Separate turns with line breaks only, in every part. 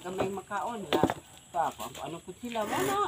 maggamay makaon la. Tapos ano po sila wala.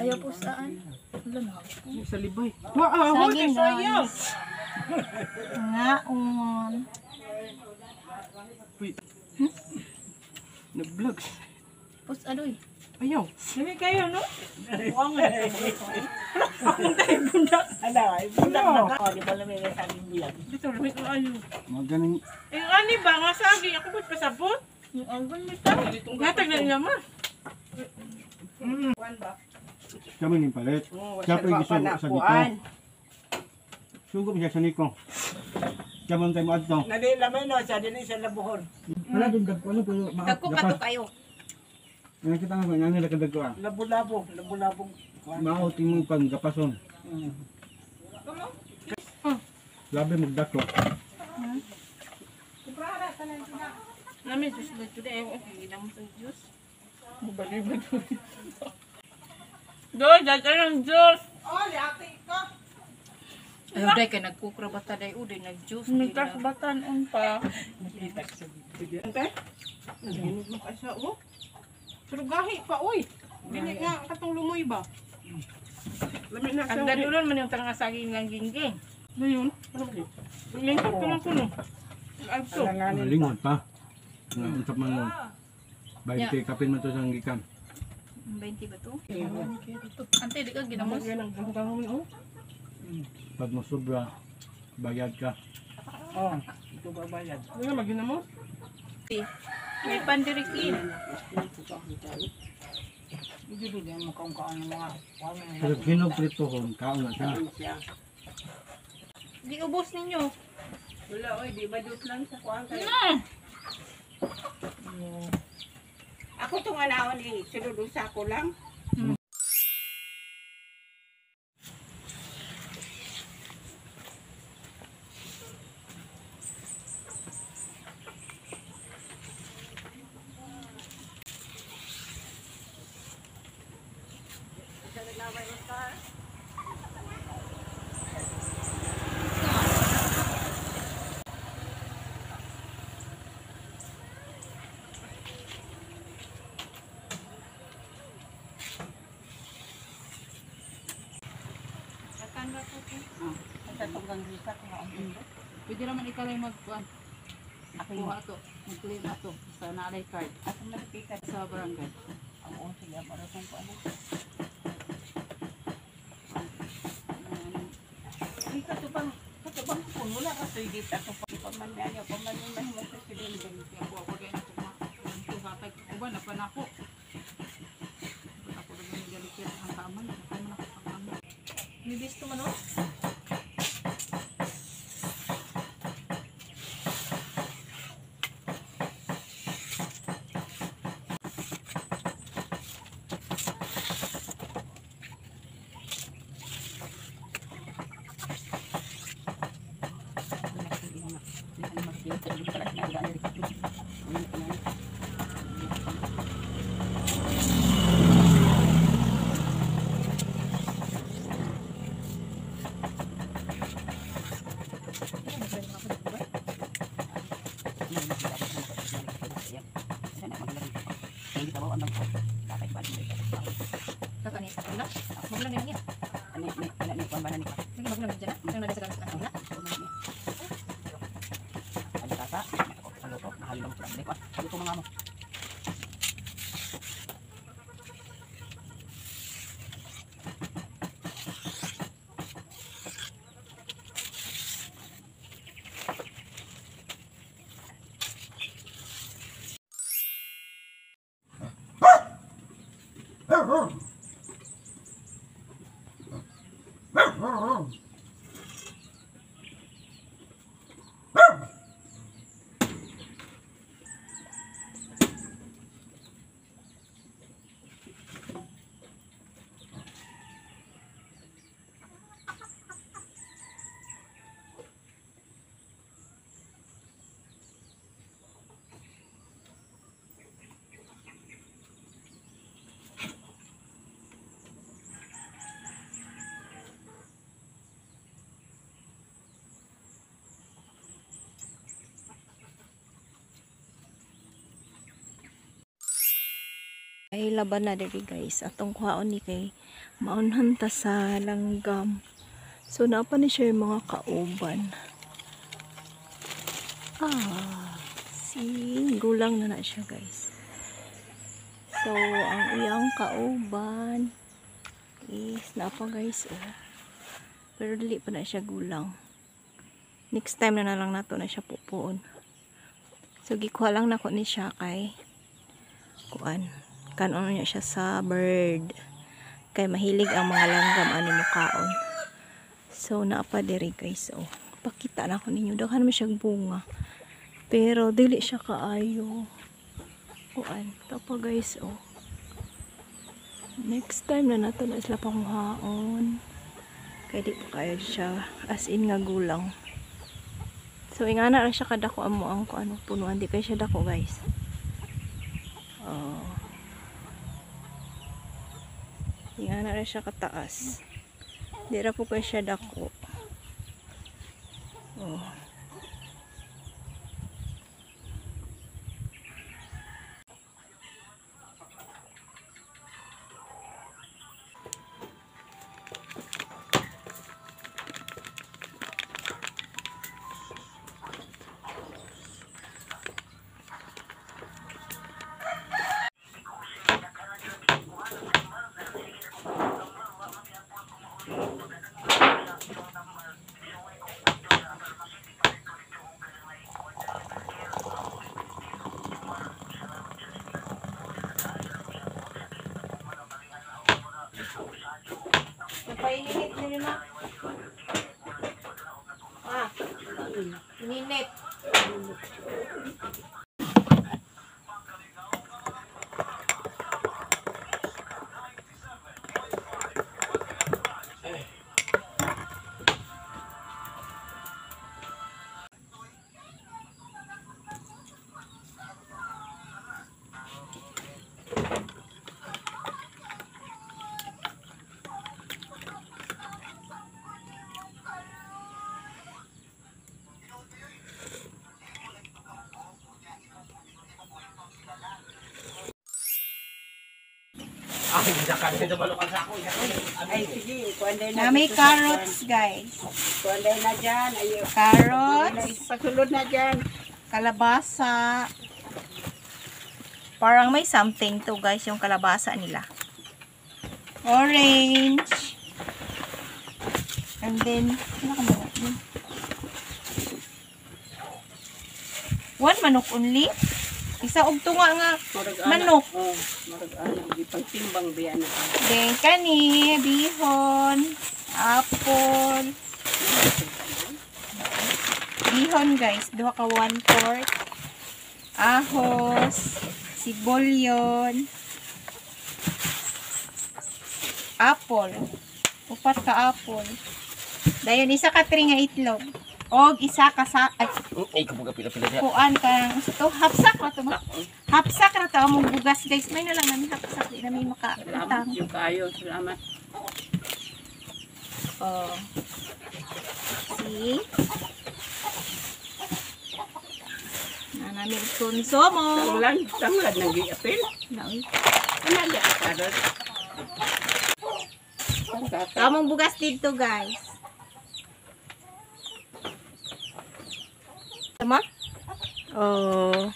Ayaw po saan? Wala na.
Sa libay. Wow,
saging
sayang.
Ngaon.
Wait. Nag-vlog.
Pus adoy.
Ayaw.
Dili kayo, no? Buwangan. Akong tayo bundak. Ala, bundak na ka. Di ba lamig ang saging buyan? Dito, lamig ko ayo.
Magaling.
Eh, ani ba nga saging? Ako ba't pasabot?
Yung algon mo ito.
Gatag na niya ma.
Kami ni palit. Siya pa yung gisugo sa dito. Sugo siya sa niko. Kaman tayo mo adto.
Nalilamay no, siya din sa labuhon.
Wala din dagko ano pero
Dagko kayo.
Nakita nga ko nani lakadag ko.
Labo-labo, labo-labong.
Mao timong pang gapason. Labi magdako.
Namin, juice ba ito eh? Hindi naman sa juice. Mabalik-balik. Doon, dyan ng juice. Oh, liati ko.
Ayaw day kay nagkukra bata day uday nag-juice.
Mitas batan pa. Ante? Naginog mo ka siya, oh. Surugahi pa, uy. Dili nga, katong lumoy ba? Lamig na siya.
Ang dadulan man yung tarang saging ng gingging.
Ano yun? Ano ba yun? Lingkot ko lang ko, no? Agto.
Lingon pa. Unsap man mo. 20 kapin man to sang gikan.
20 ba to? Ante di ka ginamos.
Ang ganggang oh.
Pag mo sobra bayad ka.
Oh, ito ba bayad? Ano nga magina mo?
May pandirikin.
Hindi ba yan makaungkaan ng mga
Pero hinog pritohon kaon na siya.
Di ubos ninyo.
wala, oy, di ba juice lang sa kuwan kayo? Ako itong anaon eh, sinudusa ko lang.
Pwede naman ikaw lang magkuhan. Ako yung ato. Mag-claim ato. Sa naalay card.
At nakikita
Sa barangay.
Oo, sige, para kung paano. Ay, katubang puno lang kasi hindi ako pamanyan niya. Pamanyan na naman sa silindin.
Ako kaya na itong hatag. Uba na pa na ako. Ako na yung galikit ang kaman. Ako na ako ang kaman. Nibis to man o?
Ni pambanan ni.
Sige, maglamig dyan. Yung nagsasagal sa kanila.
Ano tata? Ano to? Mahal lang sa ko. Ano to mga mo?
Ay laban na diri guys. Atong kuhaon ni kay maunhan ta sa langgam. So napa ni siya yung mga kauban. Gulang na siya guys. So ang iyang kauban is napa guys oh. Pero dili pa na siya gulang. Next time na lang nato na siya pupuon. So gikuha lang nako ni siya kay kuan. Kanon niya siya sa bird. Kay mahilig ang mga langgam ano mo kaon. So naapa diri guys oh. Pakita na ko ninyo daghan man siyang bunga. Pero dili siya kaayo. Kuan, tapa guys oh. Next time na nato na sila panghaon. Kay di pa kayo siya as in nga gulang. So ingana ra siya kadako amo ang kuan punuan di kay siya dako guys. Ingana ra siya kataas. Di ra po kay siya dako. Oh. Napainit nyo na. Ininit.
Ay, sige. Kuanday na.
Na may carrots guys.
Kuanday na dyan. Ay,
Carrots.
pasulod na dyan.
Kalabasa. Parang may something to guys yung kalabasa nila. Orange. And then, ano ka ba? One manok only. Isa og tunga nga manok.
Oh, marag ana. Di pagtimbang biya na.
Then kani, bihon, apple. Bihon guys, duha ka 1/4. Ahos, sibulyon. Apple. 4 ka apple. Dayon isa ka 3 nga itlog. Og isa ka sa
Ay, kabuga pila-pila siya.
kuan ka to hapsak na to. Hapsak na to among bugas guys. May na lang namin hapsak di na may
Salamat
makautang.
yung kayo. Salamat.
Oh. See? Na namin konsumo.
Tanglad nang giapil.
Naoy.
Ano di akarot?
Kamong bugas dito, guys. Tama? Oh.